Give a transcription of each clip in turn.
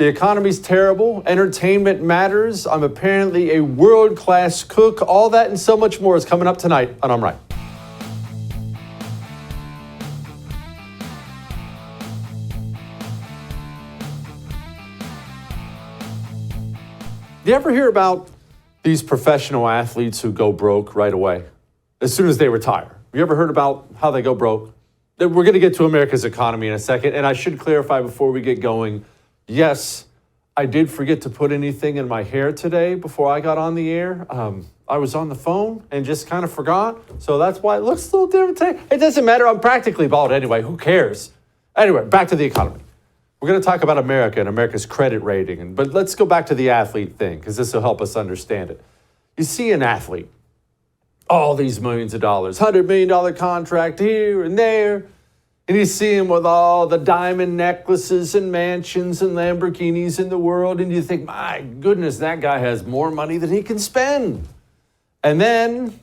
The economy's terrible. Entertainment matters. I'm apparently a world-class cook. All that and so much more is coming up tonight on I'm Right. Do you ever hear about these professional athletes who go broke right away as soon as they retire? Have you ever heard about how they go broke? We're going to get to America's economy in a second, and I should clarify before we get going, yes, I did forget to put anything in my hair today before I got on the air. I was on the phone and just kind of forgot, so that's why it looks a little different today. It doesn't matter. I'm practically bald anyway. Who cares? Anyway, back to the economy. We're going to talk about America and America's credit rating, but let's go back to the athlete thing because this will help us understand it. You see an athlete, all these millions of dollars, $100 million contract here and there, and you see him with all the diamond necklaces and mansions and Lamborghinis in the world, and you think, my goodness, that guy has more money than he can spend. And then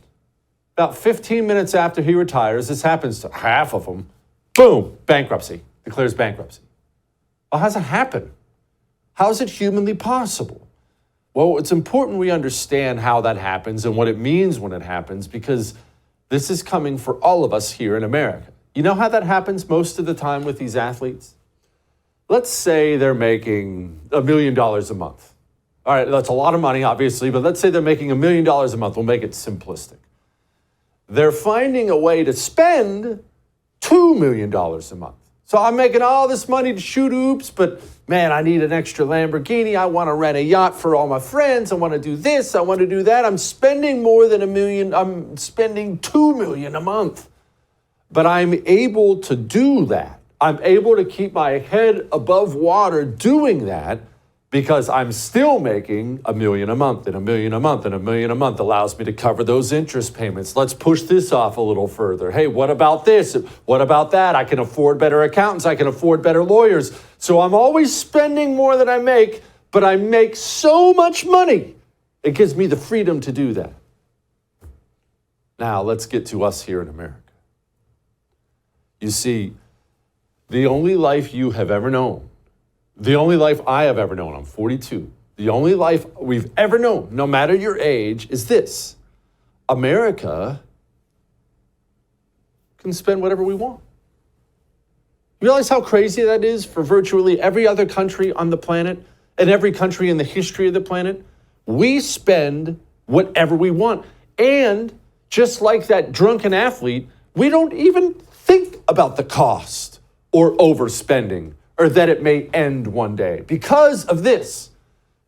about 15 minutes after he retires, this happens to half of them, boom, bankruptcy, declares bankruptcy. Well, how's it happen? How is it humanly possible? Well, it's important we understand how that happens and what it means when it happens, because this is coming for all of us here in America. You know how that happens most of the time with these athletes? Let's say they're making $1 million a month. All right, that's a lot of money, obviously, but let's say they're making $1 million a month. We'll make it simplistic. They're finding a way to spend $2 million a month. So I'm making all this money to shoot hoops, but man, I need an extra Lamborghini. I want to rent a yacht for all my friends. I want to do this. I want to do that. I'm spending more than $1 million. I'm spending $2 million a month. But I'm able to do that. I'm able to keep my head above water doing that because I'm still making $1 million a month and $1 million a month and $1 million a month allows me to cover those interest payments. Let's push this off a little further. Hey, what about this? What about that? I can afford better accountants. I can afford better lawyers. So I'm always spending more than I make, but I make so much money. It gives me the freedom to do that. Now let's get to us here in America. You see, the only life you have ever known, the only life I have ever known, I'm 42, the only life we've ever known, no matter your age, is this. America can spend whatever we want. You realize how crazy that is for virtually every other country on the planet and every country in the history of the planet? We spend whatever we want. And just like that drunken athlete, we don't even think about the cost or overspending or that it may end one day because of this.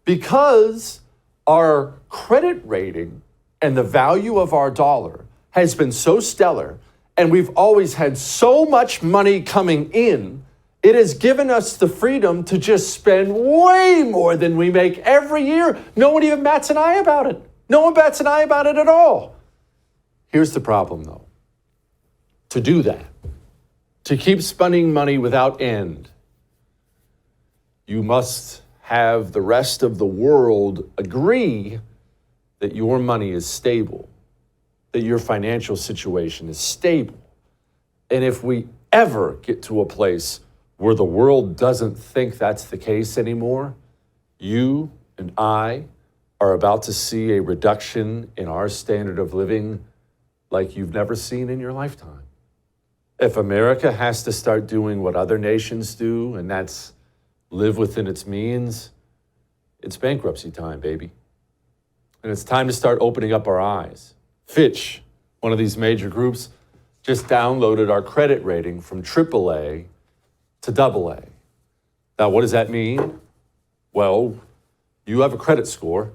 Because our credit rating and the value of our dollar has been so stellar and we've always had so much money coming in, it has given us the freedom to just spend way more than we make every year. No one even bats an eye about it. No one bats an eye about it at all. Here's the problem, though. To do that, to keep spending money without end, you must have the rest of the world agree that your money is stable, that your financial situation is stable. And if we ever get to a place where the world doesn't think that's the case anymore, you and I are about to see a reduction in our standard of living like you've never seen in your lifetime. If America has to start doing what other nations do, and that's live within its means, it's bankruptcy time, baby. And it's time to start opening up our eyes. Fitch, one of these major groups, just downloaded our credit rating from AAA to AA. Now, what does that mean? Well, you have a credit score.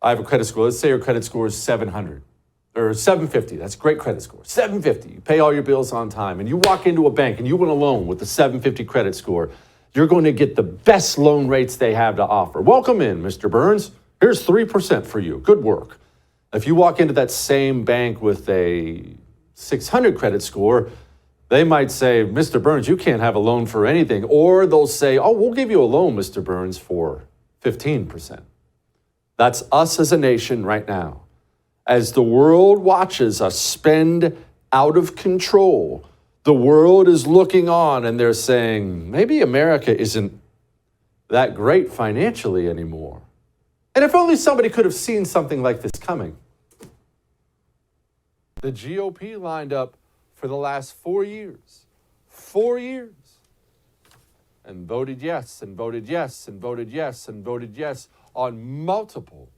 I have a credit score. Let's say your credit score is 700 or 750. That's a great credit score. 750. You pay all your bills on time. And you walk into a bank and you want a loan with a 750 credit score. You're going to get the best loan rates they have to offer. Welcome in, Mr. Burns. Here's 3% for you. Good work. If you walk into that same bank with a 600 credit score, they might say, Mr. Burns, you can't have a loan for anything. Or they'll say, oh, we'll give you a loan, Mr. Burns, for 15%. That's us as a nation right now. As the world watches us spend out of control, the world is looking on and they're saying, maybe America isn't that great financially anymore. And if only somebody could have seen something like this coming. The GOP lined up for the last 4 years, and voted yes, and voted yes, and voted yes, and voted yes on multiple,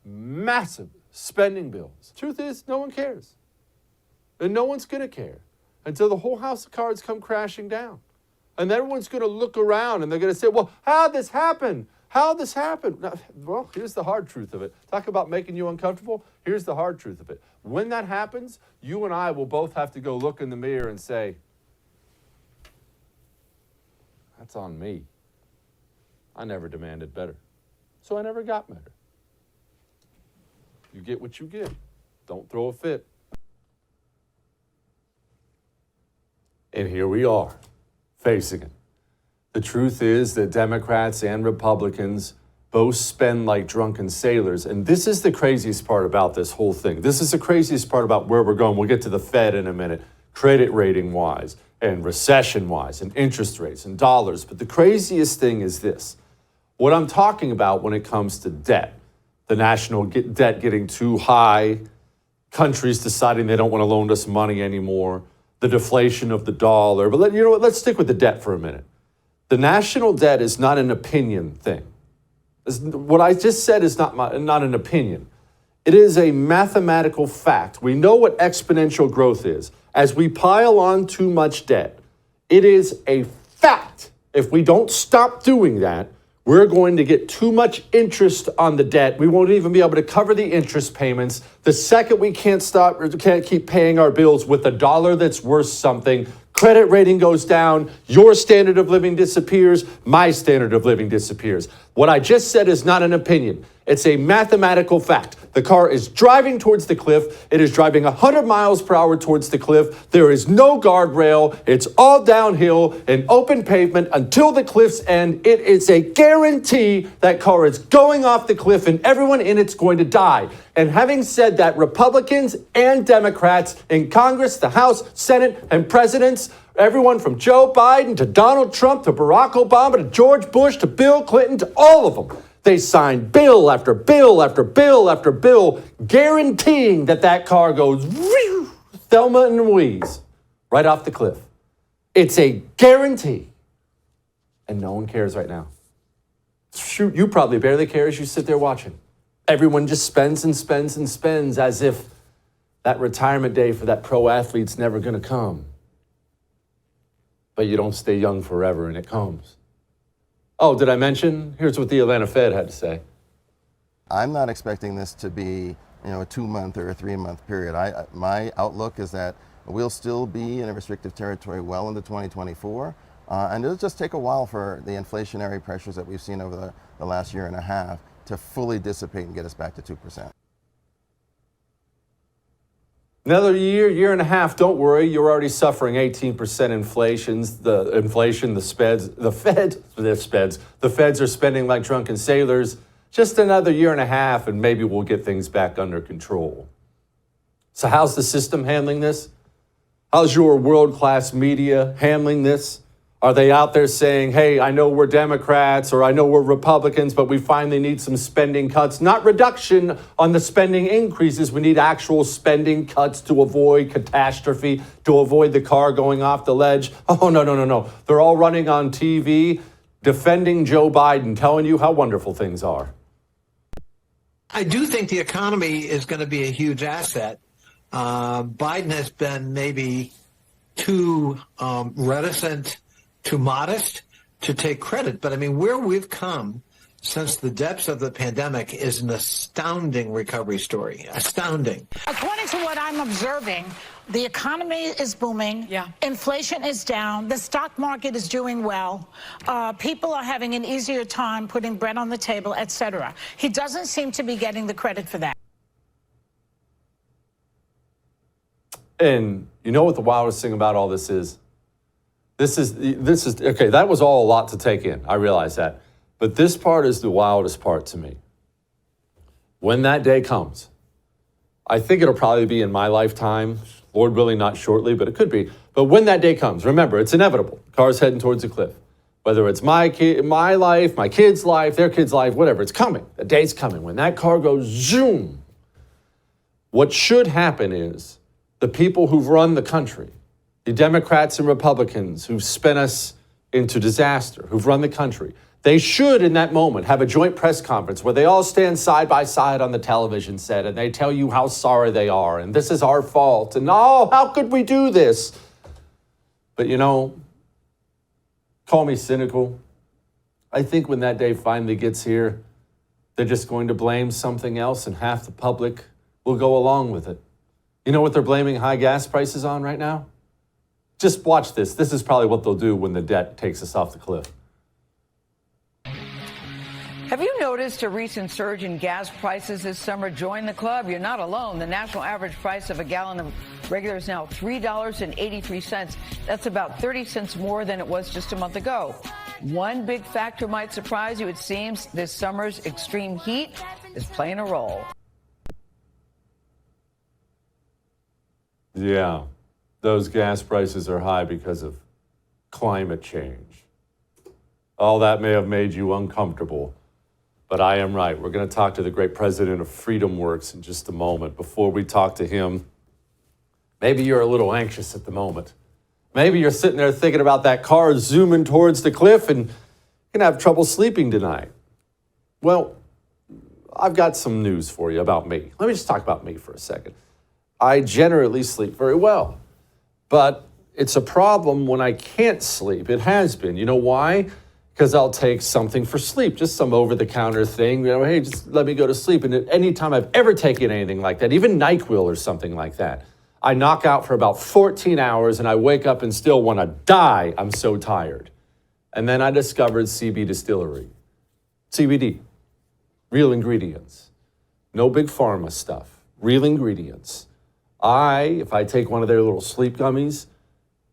massive spending bills. Truth is, no one cares. And no one's going to care until the whole house of cards come crashing down. And everyone's going to look around and they're going to say, well, how'd this happen? How'd this happen? Well, here's the hard truth of it. Talk about making you uncomfortable. Here's the hard truth of it. When that happens, you and I will both have to go look in the mirror and say, that's on me. I never demanded better. So I never got better. You get what you get. Don't throw a fit. And here we are, facing it. The truth is that Democrats and Republicans both spend like drunken sailors. And this is the craziest part about this whole thing. This is the craziest part about where we're going. We'll get to the Fed in a minute, credit rating wise, and recession wise, and interest rates and dollars. But the craziest thing is this. What I'm talking about when it comes to debt, the national debt getting too high, countries deciding they don't want to loan us money anymore, the deflation of the dollar. But you know what? Let's stick with the debt for a minute. The national debt is not an opinion thing. What I just said is not an opinion. It is a mathematical fact. We know what exponential growth is. As we pile on too much debt, it is a fact. If we don't stop doing that, we're going to get too much interest on the debt. We won't even be able to cover the interest payments. The second we can't keep paying our bills with a dollar that's worth something, credit rating goes down, your standard of living disappears, my standard of living disappears. What I just said is not an opinion. It's a mathematical fact. The car is driving towards the cliff. It is driving 100 miles per hour towards the cliff. There is no guardrail. It's all downhill and open pavement until the cliff's end. It is a guarantee that car is going off the cliff and everyone in it's going to die. And having said that, Republicans and Democrats in Congress, the House, Senate, and presidents, everyone from Joe Biden to Donald Trump to Barack Obama to George Bush to Bill Clinton to all of them, they signed bill after bill after bill after bill guaranteeing that car goes Thelma and Louise right off the cliff. It's a guarantee. And no one cares right now. Shoot, you probably barely care as you sit there watching. Everyone just spends and spends and spends as if that retirement day for that pro athlete's never going to come. But you don't stay young forever and it comes. Oh, did I mention? Here's what the Atlanta Fed had to say. I'm not expecting this to be, a 2-month or a 3-month period. My outlook is that we'll still be in a restrictive territory well into 2024, and it'll just take a while for the inflationary pressures that we've seen over the last year and a half to fully dissipate and get us back to 2%. Another year and a half, don't worry, you're already suffering 18% inflation. The feds are spending like drunken sailors. Just another year and a half and maybe we'll get things back under control. So how's the system handling this? How's your world-class media handling this? Are they out there saying, hey, I know we're Democrats or I know we're Republicans, but we finally need some spending cuts, not reduction on the spending increases. We need actual spending cuts to avoid catastrophe, to avoid the car going off the ledge. Oh, no. They're all running on TV, defending Joe Biden, telling you how wonderful things are. I do think the economy is going to be a huge asset. Biden has been maybe too reticent, too modest to take credit. But I mean, where we've come since the depths of the pandemic is an astounding recovery story. Astounding. According to what I'm observing, the economy is booming. Yeah. Inflation is down. The stock market is doing well. People are having an easier time putting bread on the table, etc. He doesn't seem to be getting the credit for that. And you know what the wildest thing about all this is? This is okay, that was all a lot to take in. I realize that. But this part is the wildest part to me. When that day comes, I think it'll probably be in my lifetime, Lord willing, not shortly, but it could be. But when that day comes, remember, it's inevitable. Car's heading towards a cliff. Whether it's my life, my kid's life, their kid's life, whatever, it's coming. The day's coming when that car goes zoom. What should happen is the people who've run the country, the Democrats and Republicans who've spent us into disaster, who've run the country, they should, in that moment, have a joint press conference where they all stand side by side on the television set and they tell you how sorry they are and this is our fault and, oh, how could we do this? But, you know, call me cynical. I think when that day finally gets here, they're just going to blame something else and half the public will go along with it. You know what they're blaming high gas prices on right now? Just watch this. This is probably what they'll do when the debt takes us off the cliff. Have you noticed a recent surge in gas prices this summer? Join the club. You're not alone. The national average price of a gallon of regular is now $3.83. That's about 30 cents more than it was just a month ago. One big factor might surprise you. It seems this summer's extreme heat is playing a role. Yeah, those gas prices are high because of climate change. All that may have made you uncomfortable. But I am right. We're going to talk to the great president of FreedomWorks in just a moment. Before we talk to him, maybe you're a little anxious at the moment. Maybe you're sitting there thinking about that car zooming towards the cliff and you're going to have trouble sleeping tonight. Well, I've got some news for you about me. Let me just talk about me for a second. I generally sleep very well, but it's a problem when I can't sleep. It has been. You know why? Because I'll take something for sleep, just some over-the-counter thing. You know, hey, just let me go to sleep. And any time I've ever taken anything like that, even NyQuil or something like that, I knock out for about 14 hours and I wake up and still want to die. I'm so tired. And then I discovered CB Distillery. CBD, real ingredients. No big pharma stuff, real ingredients. If I take one of their little sleep gummies,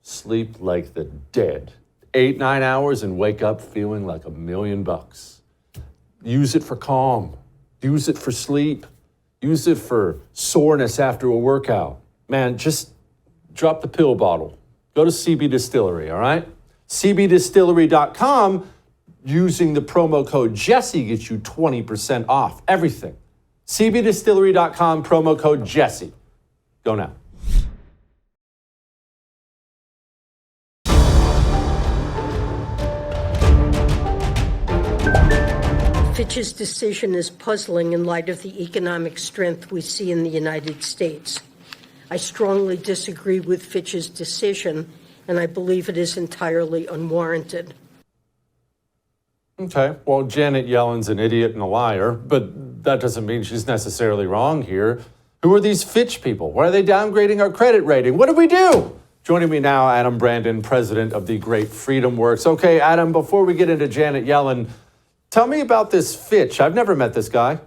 sleep like the dead. 8-9 hours and wake up feeling like $1 million. Use it for calm. Use it for sleep. Use it for soreness after a workout. Man, just drop the pill bottle. Go to CB Distillery, all right? CBDistillery.com, using the promo code Jesse gets you 20% off everything. CBDistillery.com, promo code Jesse. Go now. Fitch's decision is puzzling in light of the economic strength we see in the United States. I strongly disagree with Fitch's decision, and I believe it is entirely unwarranted. Okay, well, Janet Yellen's an idiot and a liar, but that doesn't mean she's necessarily wrong here. Who are these Fitch people? Why are they downgrading our credit rating? What did we do? Joining me now, Adam Brandon, president of the great FreedomWorks. Okay, Adam, before we get into Janet Yellen, tell me about this Fitch. I've never met this guy.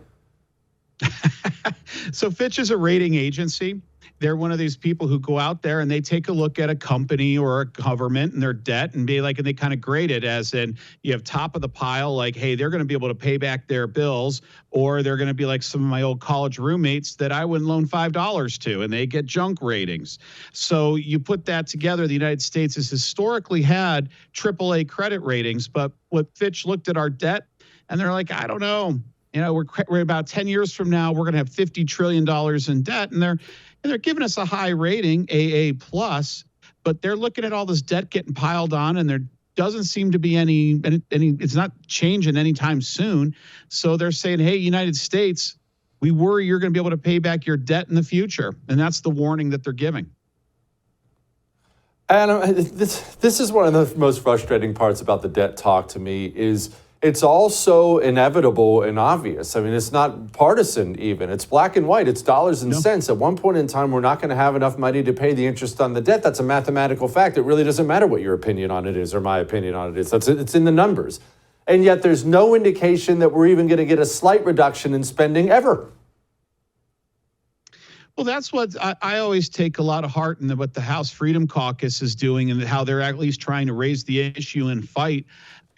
So Fitch is a rating agency. They're one of these people who go out there and they take a look at a company or a government and their debt and be like, and they kind of grade it as in you have top of the pile, like, hey, they're going to be able to pay back their bills, or they're going to be like some of my old college roommates that I wouldn't loan $5 to, and they get junk ratings. So you put that together, the United States has historically had AAA credit ratings, but what Fitch looked at our debt and they're like, I don't know, you know, we're about 10 years from now, we're going to have $50 trillion in debt, and they're giving us a high rating, AA+, but they're looking at all this debt getting piled on, and there doesn't seem to be any, it's not changing anytime soon. So they're saying, hey, United States, we worry you're going to be able to pay back your debt in the future. And that's the warning that they're giving. Adam, this is one of the most frustrating parts about the debt talk to me is it's all so inevitable and obvious. I mean, it's not partisan even. It's black and white. It's dollars and cents. At one point in time, we're not going to have enough money to pay the interest on the debt. That's a mathematical fact. It really doesn't matter what your opinion on it is or my opinion on it is. It's in the numbers. And yet there's no indication that we're even going to get a slight reduction in spending ever. Well, that's what I always take a lot of heart in what the House Freedom Caucus is doing and how they're at least trying to raise the issue and fight.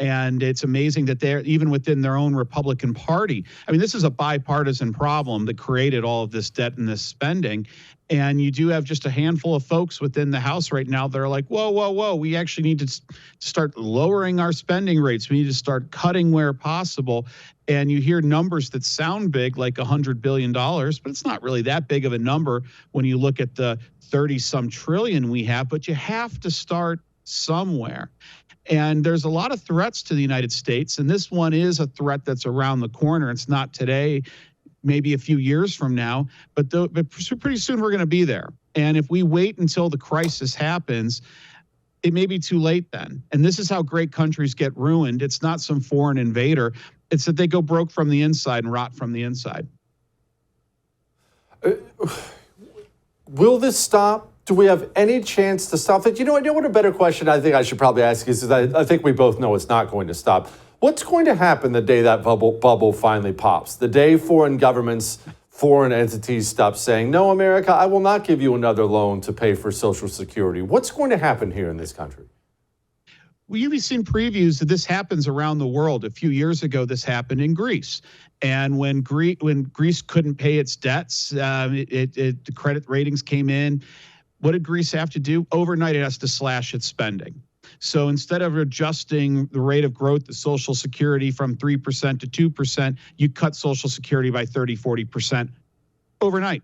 And it's amazing that they're even within their own Republican Party. I mean, this is a bipartisan problem that created all of this debt and this spending. And you do have just a handful of folks within the House right now that are like, whoa, whoa, whoa, we actually need to start lowering our spending rates. We need to start cutting where possible. And you hear numbers that sound big, like $100 billion, but it's not really that big of a number when you look at the 30-some trillion we have. But you have to start somewhere. And there's a lot of threats to the United States, and this one is a threat that's around the corner. It's not today, maybe a few years from now, but pretty soon we're going to be there. And if we wait until the crisis happens, it may be too late then. And this is how great countries get ruined. It's not some foreign invader. It's that they go broke from the inside and rot from the inside. Will this stop? Do we have any chance to stop it? You know what a better question I think I should probably ask is I think we both know it's not going to stop. What's going to happen the day that bubble finally pops? The day foreign governments, foreign entities stop saying, no, America, I will not give you another loan to pay for Social Security. What's going to happen here in this country? Well, you've seen previews that this happens around the world. A few years ago, this happened in Greece. And when Greece couldn't pay its debts, the credit ratings came in. What did Greece have to do? Overnight, it has to slash its spending. So instead of adjusting the rate of growth of Social Security from 3% to 2%, you cut Social Security by 30, 40% overnight.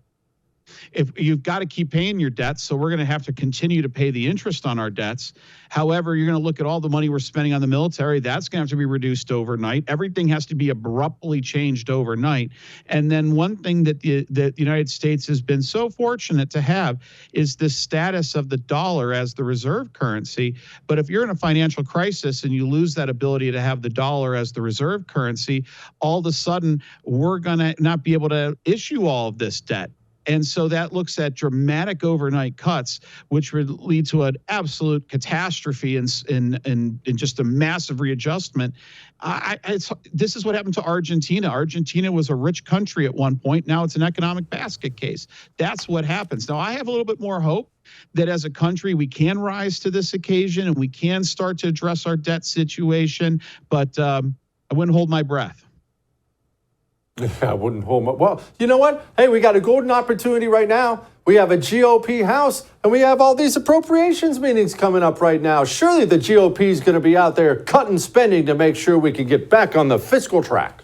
If you've got to keep paying your debts, so we're going to have to continue to pay the interest on our debts. However, you're going to look at all the money we're spending on the military. That's going to have to be reduced overnight. Everything has to be abruptly changed overnight. And then one thing that the United States has been so fortunate to have is the status of the dollar as the reserve currency. But if you're in a financial crisis and you lose that ability to have the dollar as the reserve currency, all of a sudden we're going to not be able to issue all of this debt. And so that looks at dramatic overnight cuts, which would lead to an absolute catastrophe and just a massive readjustment. This is what happened to Argentina. Argentina was a rich country at one point. Now it's an economic basket case. That's what happens. Now, I have a little bit more hope that as a country, we can rise to this occasion and we can start to address our debt situation. But I wouldn't hold my breath. I wouldn't hold my... Well, you know what? Hey, we got a golden opportunity right now. We have a GOP House, and we have all these appropriations meetings coming up right now. Surely the GOP is going to be out there cutting spending to make sure we can get back on the fiscal track.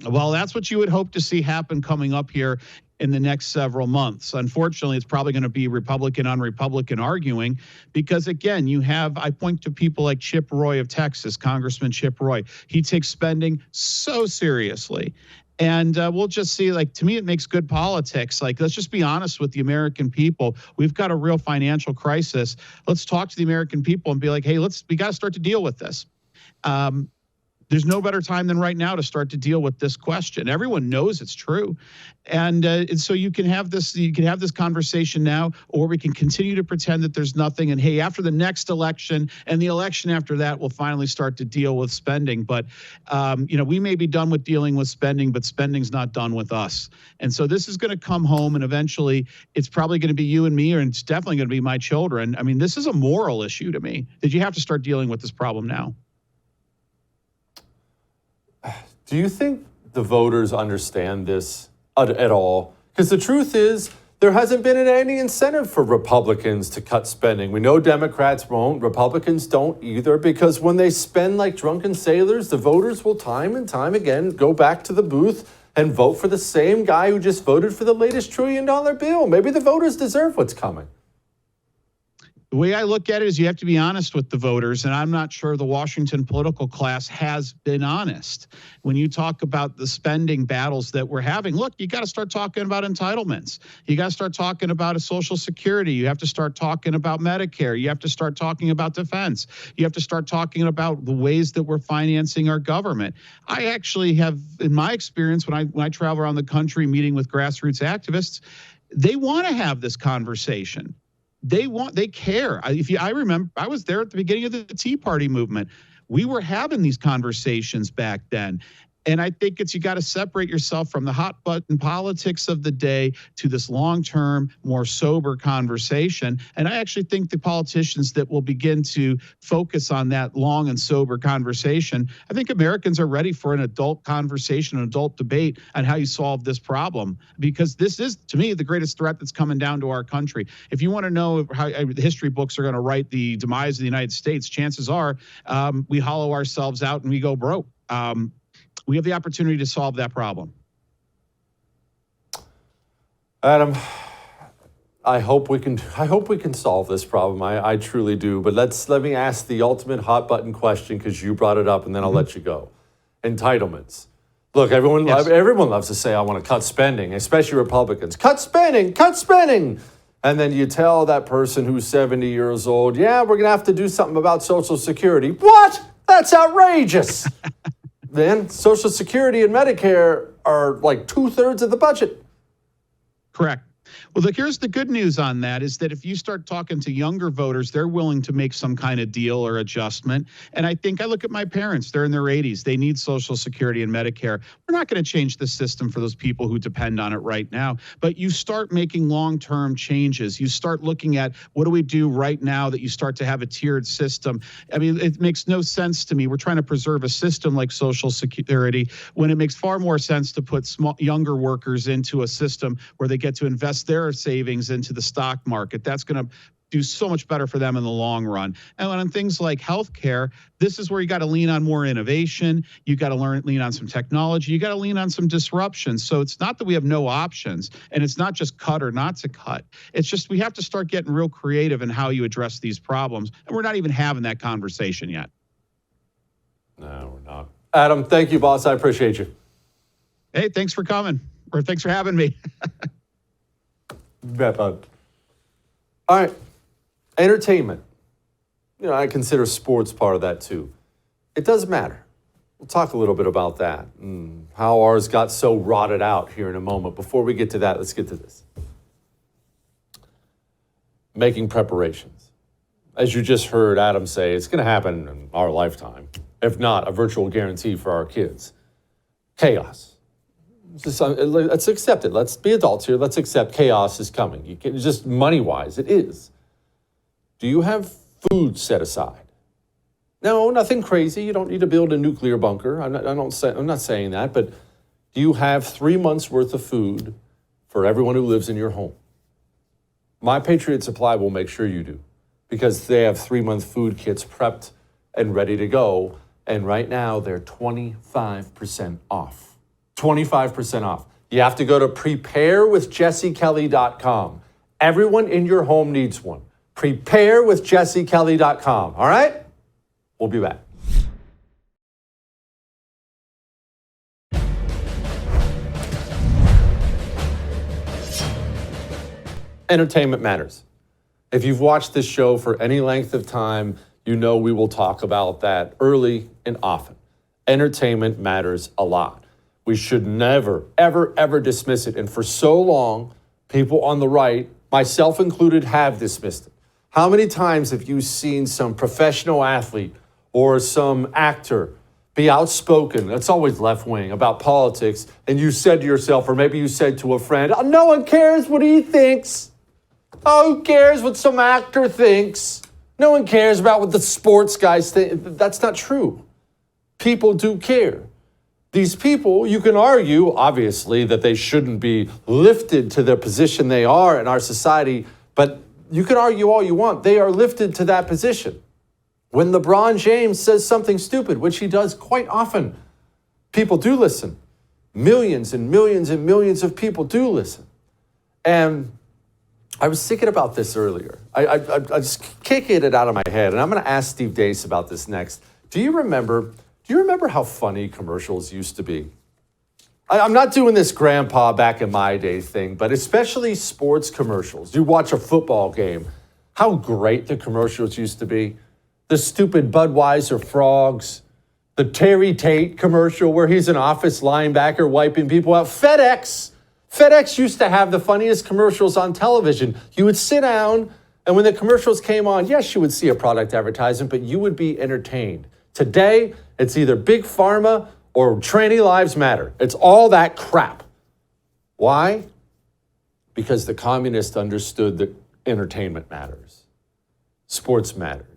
Well, that's what you would hope to see happen coming up here in the next several months. Unfortunately, it's probably going to be Republican on Republican arguing because, again, I point to people like Chip Roy of Texas, Congressman Chip Roy. He takes spending so seriously. And we'll just see, to me, it makes good politics. Let's just be honest with the American people. We've got a real financial crisis. Let's talk to the American people and be like, hey, we got to start to deal with this. There's no better time than right now to start to deal with this question. Everyone knows it's true. And so you can have this conversation now, or we can continue to pretend that there's nothing. And hey, after the next election and the election after that, we'll finally start to deal with spending. But, we may be done with dealing with spending, but spending's not done with us. And so this is going to come home, and eventually it's probably going to be you and me, or it's definitely going to be my children. I mean, this is a moral issue to me that you have to start dealing with this problem now. Do you think the voters understand this at all? Because the truth is, there hasn't been any incentive for Republicans to cut spending. We know Democrats won't. Republicans don't either, because when they spend like drunken sailors, the voters will time and time again go back to the booth and vote for the same guy who just voted for the latest $1 trillion bill. Maybe the voters deserve what's coming. The way I look at it is you have to be honest with the voters, and I'm not sure the Washington political class has been honest. When you talk about the spending battles that we're having, look, you got to start talking about entitlements. You got to start talking about a Social Security. You have to start talking about Medicare. You have to start talking about defense. You have to start talking about the ways that we're financing our government. I actually have, in my experience, when I travel around the country meeting with grassroots activists, they want to have this conversation. They care. I remember I was there at the beginning of the Tea Party movement. We were having these conversations back then. And I think you got to separate yourself from the hot button politics of the day to this long-term, more sober conversation. And I actually think the politicians that will begin to focus on that long and sober conversation, I think Americans are ready for an adult conversation, an adult debate on how you solve this problem. Because this is, to me, the greatest threat that's coming down to our country. If you want to know how the history books are going to write the demise of the United States, chances are we hollow ourselves out and we go broke. We have the opportunity to solve that problem. Adam, I hope we can solve this problem. I truly do. But let me ask the ultimate hot button question, because you brought it up, and then I'll let you go. Entitlements. Look, everyone loves to say, I want to cut spending, especially Republicans. Cut spending, cut spending. And then you tell that person who's 70 years old, yeah, we're going to have to do something about Social Security. What? That's outrageous. Then Social Security and Medicare are like 2/3 of the budget. Correct. Well, look, here's the good news on that is that if you start talking to younger voters, they're willing to make some kind of deal or adjustment. And I look at my parents, they're in their 80s. They need Social Security and Medicare. We're not going to change the system for those people who depend on it right now. But you start making long-term changes. You start looking at what do we do right now that you start to have a tiered system. I mean, it makes no sense to me. We're trying to preserve a system like Social Security when it makes far more sense to put younger workers into a system where they get to invest their savings into the stock market. That's going to do so much better for them in the long run. And on things like healthcare, this is where you got to lean on more innovation. You got to lean on some technology. You got to lean on some disruption. So it's not that we have no options, and it's not just cut or not to cut. It's just we have to start getting real creative in how you address these problems. And we're not even having that conversation yet. No, we're not. Adam, thank you, boss. I appreciate you. Hey, thanks for coming, or thanks for having me. Bet, bud. All right. Entertainment. I consider sports part of that too. It does matter. We'll talk a little bit about that and how ours got so rotted out here in a moment. Before we get to that, let's get to this. Making preparations. As you just heard Adam say, it's going to happen in our lifetime. If not, a virtual guarantee for our kids. Chaos. Let's accept it. Let's be adults here. Let's accept chaos is coming. You can just money-wise, it is. Do you have food set aside? No, nothing crazy. You don't need to build a nuclear bunker. I'm not saying that, but do you have 3 months worth of food for everyone who lives in your home? My Patriot Supply will make sure you do, because they have 3-month food kits prepped and ready to go. And right now they're 25% off. 25% off. You have to go to preparewithjessekelly.com. Everyone in your home needs one. Preparewithjessekelly.com. All right? We'll be back. Entertainment matters. If you've watched this show for any length of time, you know we will talk about that early and often. Entertainment matters a lot. We should never, ever, ever dismiss it. And for so long, people on the right, myself included, have dismissed it. How many times have you seen some professional athlete or some actor be outspoken, that's always left wing, about politics, and you said to yourself, or maybe you said to a friend, oh, no one cares what he thinks. Oh, who cares what some actor thinks? No one cares about what the sports guys think. That's not true. People do care. These people, you can argue, obviously, that they shouldn't be lifted to the position they are in our society, but you can argue all you want. They are lifted to that position. When LeBron James says something stupid, which he does quite often, people do listen. Millions and millions and millions of people do listen. And I was thinking about this earlier. I just kicking it out of my head, and I'm going to ask Steve Deace about this next. Do you remember how funny commercials used to be? I'm not doing this grandpa back in my day thing, but especially sports commercials. You watch a football game, how great the commercials used to be. The stupid Budweiser frogs, the Terry Tate commercial where he's an office linebacker wiping people out. FedEx used to have the funniest commercials on television. You would sit down, and when the commercials came on, yes, you would see a product advertisement, but you would be entertained. Today, it's either Big Pharma or tranny lives matter. It's all that crap. Why? Because the communists understood that entertainment matters. Sports mattered.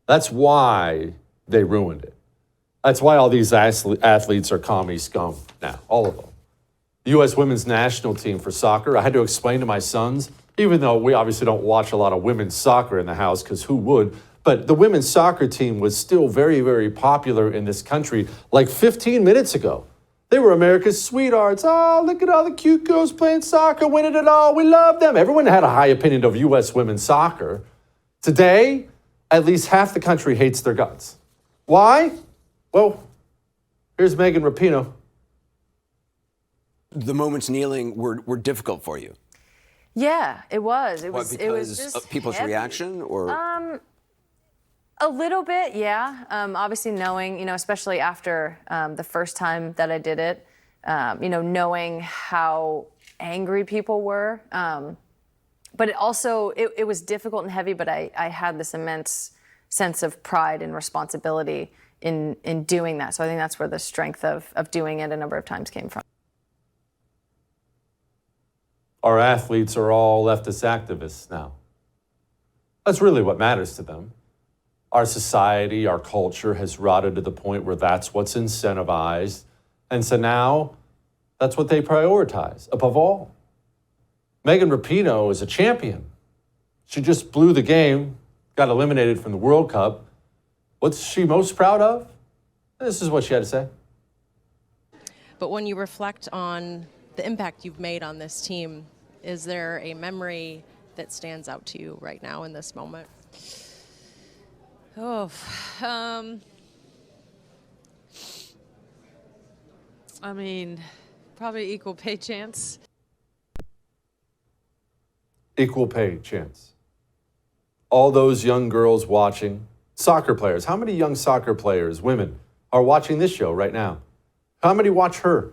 That's why they ruined it. That's why all these athletes are commie scum now, all of them. The U.S. women's national team for soccer, I had to explain to my sons, even though we obviously don't watch a lot of women's soccer in the house, because who would? But the women's soccer team was still very, very popular in this country like 15 minutes ago. They were America's sweethearts. Oh, look at all the cute girls playing soccer, winning it all. We love them. Everyone had a high opinion of U.S. women's soccer. Today, at least half the country hates their guts. Why? Well, here's Megan Rapinoe. The moments kneeling were difficult for you. Yeah, it was. It was. Because It was just of people's heavy. reaction, or A little bit, yeah. Obviously, knowing, especially after the first time that I did it, knowing how angry people were. But it also, it was difficult and heavy. But I had this immense sense of pride and responsibility in doing that. So I think that's where the strength of doing it a number of times came from. Our athletes are all leftist activists now. That's really what matters to them. Our society, our culture has rotted to the point where that's what's incentivized. And so now that's what they prioritize above all. Megan Rapinoe is a champion. She just blew the game, got eliminated from the World Cup. What's she most proud of? This is what she had to say. But when you reflect on the impact you've made on this team, is there a memory that stands out to you right now in this moment? I mean, probably equal pay chance. Equal pay chance. All those young girls watching, soccer players. How many young soccer players, women, are watching this show right now? How many watch her?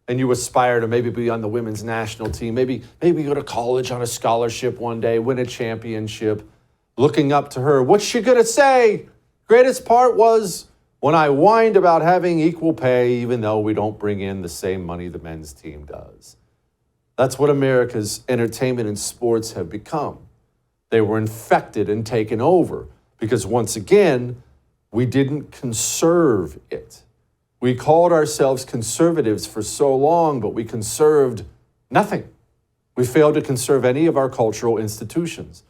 And you aspire to maybe be on the women's national team, maybe go to college on a scholarship one day, win a championship, looking up to her. What's she gonna say? Greatest part was when I whined about having equal pay, even though we don't bring in the same money the men's team does. That's what America's entertainment and sports have become. They were infected and taken over because once again, we didn't conserve it. We called ourselves conservatives for so long, but we conserved nothing. We failed to conserve any of our cultural institutions.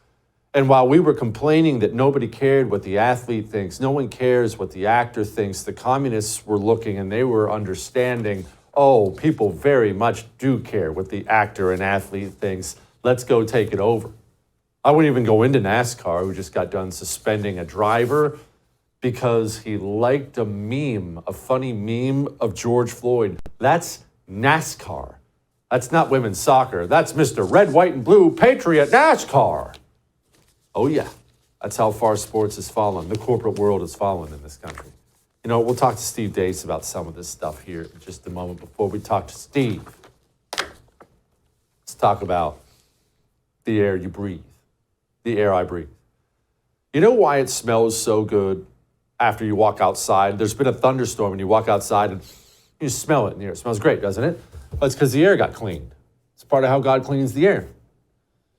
And while we were complaining that nobody cared what the athlete thinks, no one cares what the actor thinks, the communists were looking and they were understanding, oh, people very much do care what the actor and athlete thinks. Let's go take it over. I wouldn't even go into NASCAR, who just got done suspending a driver because he liked a meme, a funny meme of George Floyd. That's NASCAR. That's not women's soccer. That's Mr. Red, White, and Blue Patriot NASCAR. Oh yeah, that's how far sports has fallen. The corporate world has fallen in this country. You know, we'll talk to Steve Deace about some of this stuff here in just a moment. Before we talk to Steve, let's talk about the air you breathe, the air I breathe. You know why it smells so good after you walk outside? There's been a thunderstorm and you walk outside and you smell it in the air. It smells great, doesn't it? Well, it's because the air got cleaned. It's part of how God cleans the air.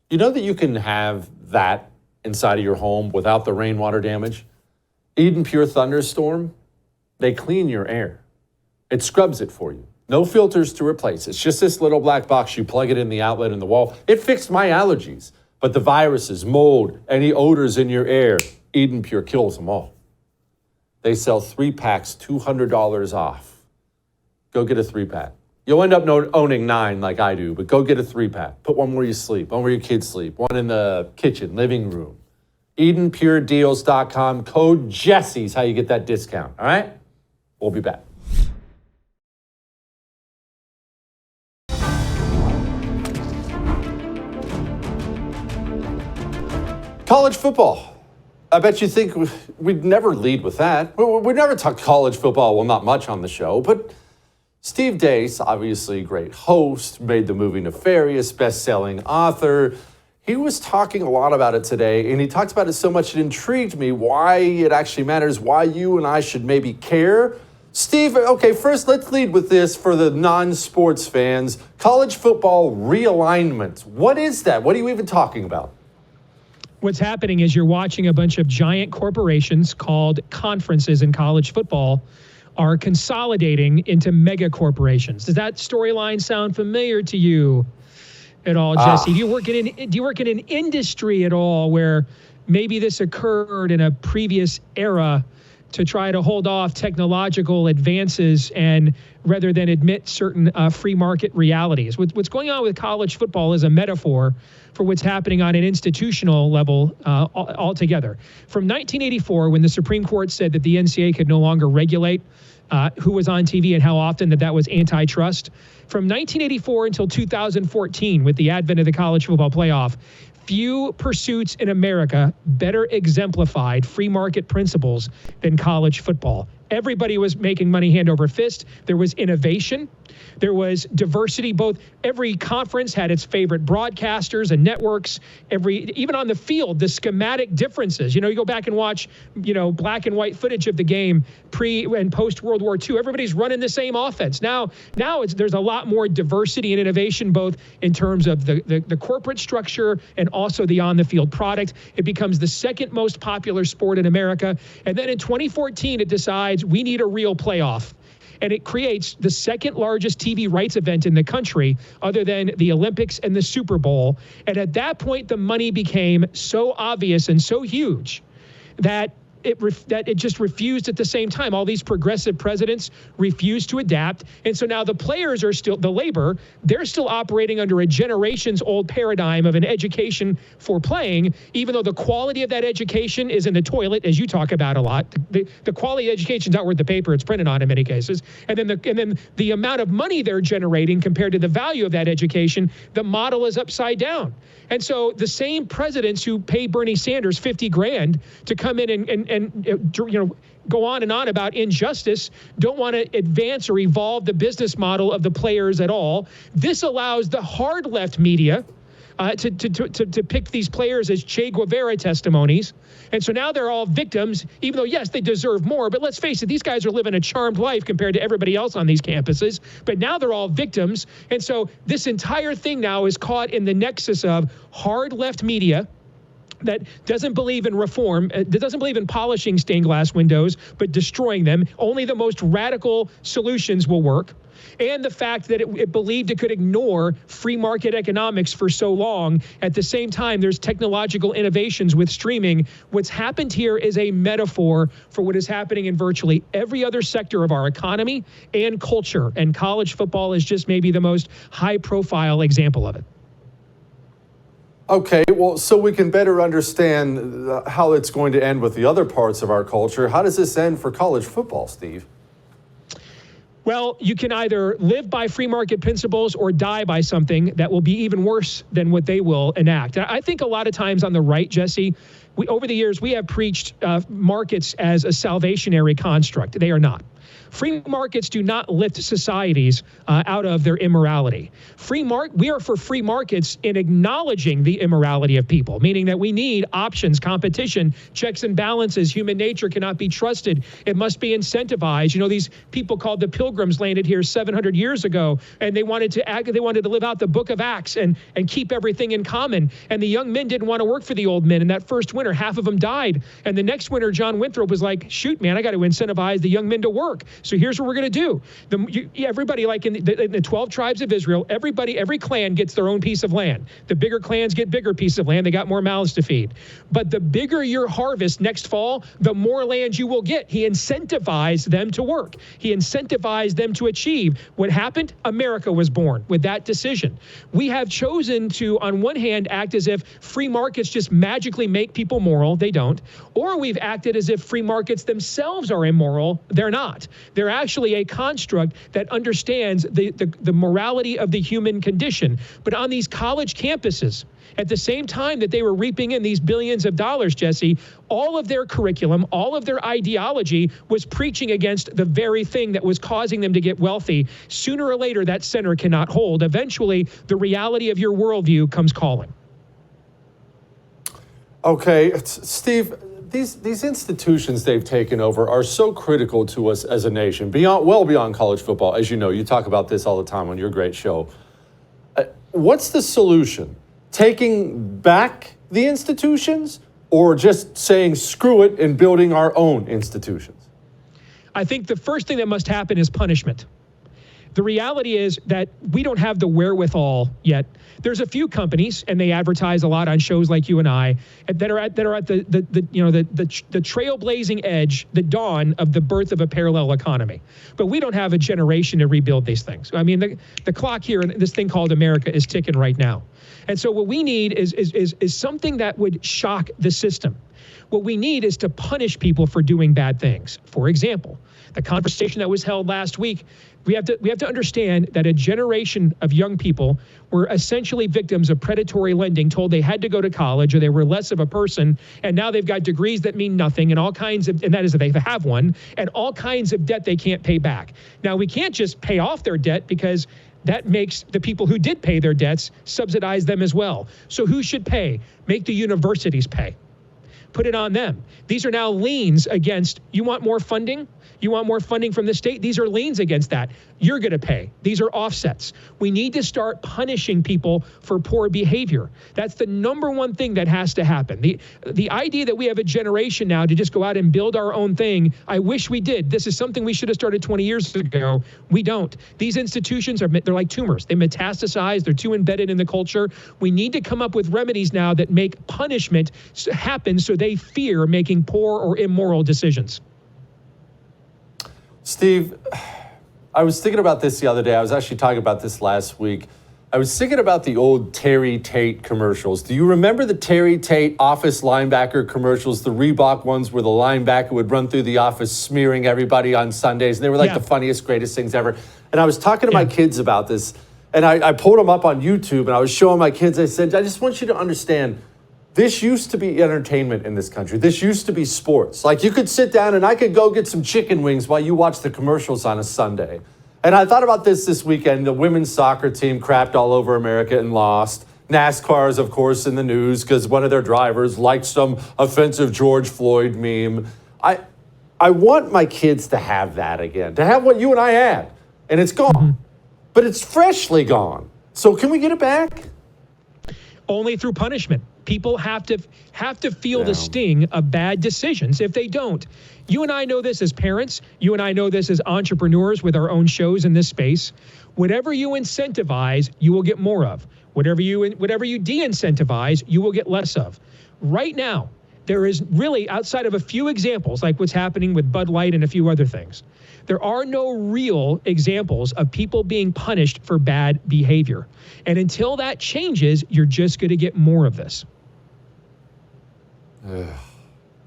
You know that you can have that inside of your home without the rainwater damage? Eden Pure Thunderstorm, they clean your air. It scrubs it for you. No filters to replace. It's just this little black box. You plug it in the outlet in the wall. It fixed my allergies. But the viruses, mold, any odors in your air, Eden Pure kills them all. They sell 3-packs, $200 off. Go get a 3-pack. You'll end up owning 9 like I do, but go get a 3-pack. Put one where you sleep, one where your kids sleep, one in the kitchen, living room. EdenPureDeals.com, code Jesse's how you get that discount, all right? We'll be back. College football. I bet you think we'd never lead with that. We'd never talk college football, well, not much on the show, but Steve Deace, obviously a great host, made the movie Nefarious, best-selling author. He was talking a lot about it today, and he talked about it so much it intrigued me why it actually matters, why you and I should maybe care. Steve, okay, first let's lead with this for the non-sports fans. College football realignment. What is that? What are you even talking about? What's happening is you're watching a bunch of giant corporations called conferences in college football are consolidating into mega corporations. Does that storyline sound familiar to you at all, Jesse? Do you work in an industry at all where maybe this occurred in a previous era to try to hold off technological advances and rather than admit certain free market realities? What's going on with college football is a metaphor for what's happening on an institutional level altogether. From 1984, when the Supreme Court said that the NCAA could no longer regulate who was on TV and how often, that was antitrust. From 1984 until 2014, with the advent of the college football playoff, few pursuits in America better exemplified free market principles than college football. Everybody was making money hand over fist. There was innovation. There was diversity. Every conference had its favorite broadcasters and networks. Even on the field, the schematic differences. You go back and watch, black and white footage of the game pre and post World War II. Everybody's running the same offense. Now there's a lot more diversity and innovation, both in terms of the corporate structure and also the on the field product. It becomes the second most popular sport in America. And then in 2014, it decides we need a real playoff. And it creates the second largest TV rights event in the country, other than the Olympics and the Super Bowl. And at that point, the money became so obvious and so huge that it just refused at the same time. All these progressive presidents refused to adapt. And so now the players are still, they're still operating under a generations old paradigm of an education for playing, even though the quality of that education is in the toilet, as you talk about a lot. The quality of education is not worth the paper it's printed on in many cases. And then the amount of money they're generating compared to the value of that education, the model is upside down. And so the same presidents who pay Bernie Sanders $50,000 to come in and go on and on about injustice don't want to advance or evolve the business model of the players at all. This allows the hard left media to pick these players as Che Guevara testimonies. And so now they're all victims, even though, yes, they deserve more. But let's face it, these guys are living a charmed life compared to everybody else on these campuses. But now they're all victims. And so this entire thing now is caught in the nexus of hard left media that doesn't believe in reform, that doesn't believe in polishing stained glass windows, but destroying them. Only the most radical solutions will work. And the fact that it believed it could ignore free market economics for so long. At the same time, there's technological innovations with streaming. What's happened here is a metaphor for what is happening in virtually every other sector of our economy and culture. And college football is just maybe the most high-profile example of it. Okay, well, so we can better understand how it's going to end with the other parts of our culture. How does this end for college football, Steve? Well, you can either live by free market principles or die by something that will be even worse than what they will enact. I think a lot of times on the right, Jesse, over the years, we have preached markets as a salvationary construct. They are not. Free markets do not lift societies out of their immorality. We are for free markets in acknowledging the immorality of people, meaning that we need options, competition, checks and balances. Human nature cannot be trusted. It must be incentivized. These people called the Pilgrims landed here 700 years ago, and they wanted to live out the Book of Acts and keep everything in common. And the young men didn't want to work for the old men. And that first winter, half of them died. And the next winter, John Winthrop was like, shoot, man, I got to incentivize the young men to work. So here's what we're going to do. Everybody, like in the 12 tribes of Israel, every clan gets their own piece of land. The bigger clans get bigger piece of land. They got more mouths to feed. But the bigger your harvest next fall, the more land you will get. He incentivized them to work. He incentivized them to achieve. What happened? America was born with that decision. We have chosen to, on one hand, act as if free markets just magically make people moral. They don't. Or we've acted as if free markets themselves are immoral. They're not. They're actually a construct that understands the morality of the human condition. But on these college campuses, at the same time that they were reaping in these billions of dollars, Jesse, all of their curriculum, all of their ideology was preaching against the very thing that was causing them to get wealthy. Sooner or later, that center cannot hold. Eventually, the reality of your worldview comes calling. Okay, Steve, these institutions they've taken over are so critical to us as a nation, well beyond college football. As you know, you talk about this all the time on your great show. What's the solution? Taking back the institutions, or just saying screw it and building our own institutions? I think the first thing that must happen is punishment. The reality is that we don't have the wherewithal yet. There's a few companies, and they advertise a lot on shows like you and I, that are at the trailblazing edge, the dawn of the birth of a parallel economy. But we don't have a generation to rebuild these things. I mean, the clock here, this thing called America, is ticking right now. And so what we need is something that would shock the system. What we need is to punish people for doing bad things. For example, the conversation that was held last week, we have to understand that a generation of young people were essentially victims of predatory lending, told they had to go to college or they were less of a person, and now they've got degrees that mean nothing and all kinds of, and that is if they have one, and all kinds of debt they can't pay back. Now, we can't just pay off their debt because that makes the people who did pay their debts subsidize them as well. So who should pay? Make the universities pay. Put it on them. These are now liens against, you want more funding? You want more funding from the state? These are liens against that. You're going to pay. These are offsets. We need to start punishing people for poor behavior. That's the number one thing that has to happen. The idea that we have a generation now to just go out and build our own thing, I wish we did. This is something we should have started 20 years ago. We don't. These institutions they're like tumors. They metastasize. They're too embedded in the culture. We need to come up with remedies now that make punishment happen so they fear making poor or immoral decisions. Steve, I was thinking about this the other day. I was actually talking about this last week. I was thinking about the old Terry Tate commercials. Do you remember the Terry Tate office linebacker commercials, the Reebok ones where the linebacker would run through the office smearing everybody on Sundays? And they were like the funniest, greatest things ever. And I was talking to my kids about this, and I pulled them up on YouTube, and I was showing my kids, I said, I just want you to understand, this used to be entertainment in this country. This used to be sports. Like, you could sit down and I could go get some chicken wings while you watch the commercials on a Sunday. And I thought about this weekend. The women's soccer team crapped all over America and lost. NASCAR is, of course, in the news because one of their drivers liked some offensive George Floyd meme. I want my kids to have that again, to have what you and I had. And it's gone. But it's freshly gone. So can we get it back? Only through punishment. People have to feel the sting of bad decisions. If they don't, you and I know this as parents. You and I know this as entrepreneurs with our own shows in this space. Whatever you incentivize, you will get more of. Whatever you de-incentivize, you will get less of. Right now, there is really, outside of a few examples, like what's happening with Bud Light and a few other things, there are no real examples of people being punished for bad behavior. And until that changes, you're just going to get more of this.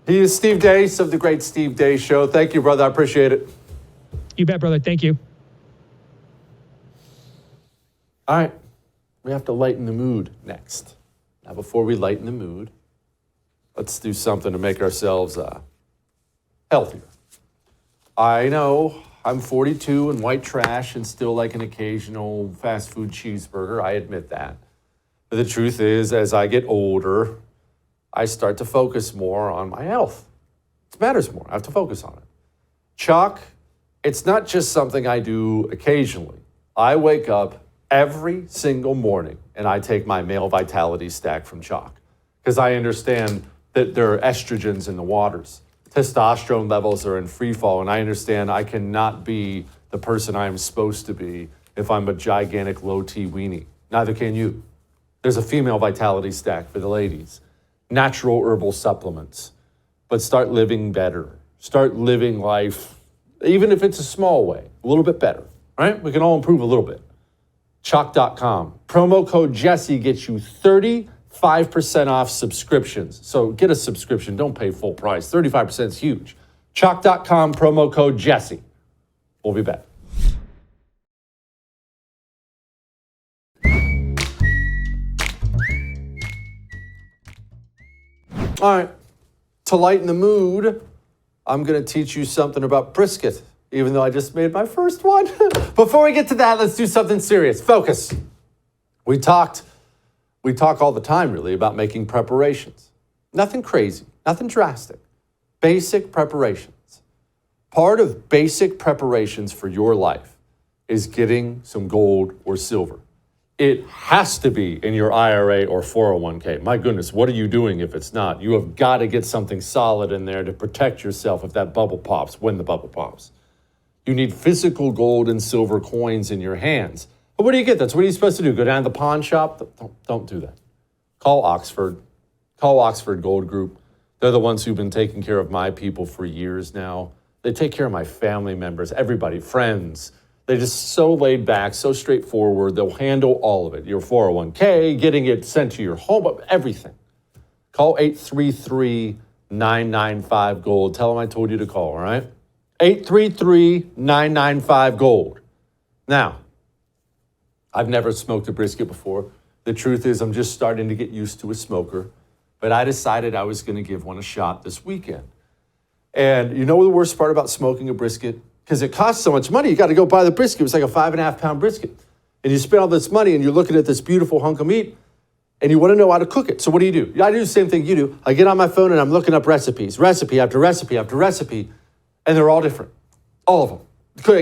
He is Steve Deace of the Great Steve Deace Show. Thank you, brother. I appreciate it. You bet, brother. Thank you. All right. We have to lighten the mood next. Now, before we lighten the mood, let's do something to make ourselves healthier. I know I'm 42 and white trash and still like an occasional fast food cheeseburger. I admit that. But the truth is, as I get older, I start to focus more on my health. It matters more. I have to focus on it. Chalk, it's not just something I do occasionally. I wake up every single morning and I take my male vitality stack from Chalk because I understand that there are estrogens in the waters. Testosterone levels are in free fall, and I understand I cannot be the person I am supposed to be if I'm a gigantic low-T weenie. Neither can you. There's a female vitality stack for the ladies. Natural herbal supplements. But start living better. Start living life, even if it's a small way, a little bit better. Right? We can all improve a little bit. Chalk.com. Promo code Jesse gets you 35% off subscriptions. So get a subscription. Don't pay full price. 35% is huge. Chalk.com, promo code Jesse. We'll be back. All right. To lighten the mood, I'm going to teach you something about brisket, even though I just made my first one. Before we get to that, let's do something serious. Focus. We talk all the time, really, about making preparations. Nothing crazy, nothing drastic. Basic preparations. Part of basic preparations for your life is getting some gold or silver. It has to be in your IRA or 401k. My goodness, what are you doing if it's not? You have got to get something solid in there to protect yourself if that bubble pops, when the bubble pops. You need physical gold and silver coins in your hands. But what do you get? That's what are you supposed to do? Go down to the pawn shop? Don't do that. Call Oxford. Call Oxford Gold Group. They're the ones who've been taking care of my people for years now. They take care of my family members, everybody, friends. They're just so laid back, so straightforward. They'll handle all of it. Your 401k, getting it sent to your home, everything. Call 833-995-GOLD. Tell them I told you to call, all right? 833-995-GOLD. Now, I've never smoked a brisket before. The truth is I'm just starting to get used to a smoker, but I decided I was going to give one a shot this weekend. And you know what the worst part about smoking a brisket? Because it costs so much money, you got to go buy the brisket. It was like a 5.5-pound brisket. And you spend all this money and you're looking at this beautiful hunk of meat and you want to know how to cook it. So what do? I do the same thing you do. I get on my phone and I'm looking up recipes, recipe after recipe after recipe, and they're all different. All of them.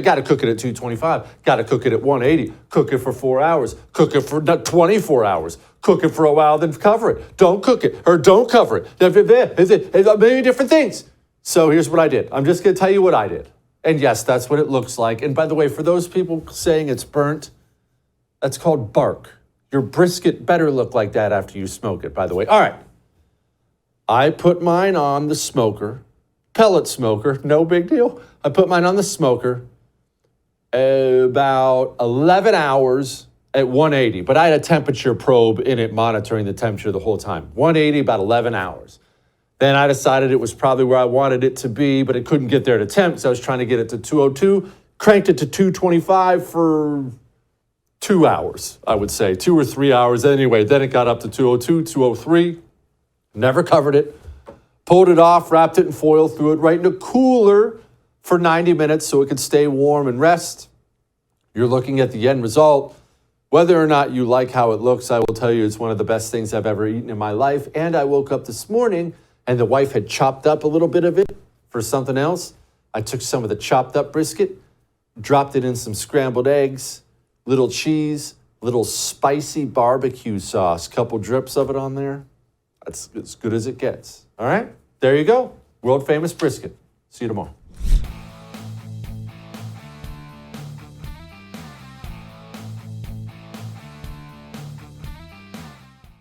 Got to cook it at 225, got to cook it at 180, cook it for 4 hours, cook it for 24 hours, cook it for a while, then cover it. Don't cook it or don't cover it. There's a million different things. So here's what I did. I'm just going to tell you what I did. And yes, that's what it looks like. And by the way, for those people saying it's burnt, that's called bark. Your brisket better look like that after you smoke it, by the way. All right. I put mine on the smoker, pellet smoker, no big deal. I put mine on the smoker about 11 hours at 180, but I had a temperature probe in it monitoring the temperature the whole time. 180, about 11 hours. Then I decided it was probably where I wanted it to be, but it couldn't get there to temp, so I was trying to get it to 202, cranked it to 225 for 2 hours, I would say, 2 or 3 hours. Anyway, then it got up to 202, 203, never covered it, pulled it off, wrapped it in foil, threw it right in a cooler for 90 minutes so it could stay warm and rest. You're looking at the end result. Whether or not you like how it looks, I will tell you it's one of the best things I've ever eaten in my life. And I woke up this morning and the wife had chopped up a little bit of it for something else. I took some of the chopped up brisket, dropped it in some scrambled eggs, little cheese, little spicy barbecue sauce, couple drips of it on there. That's as good as it gets. All right, there you go. World famous brisket. See you tomorrow.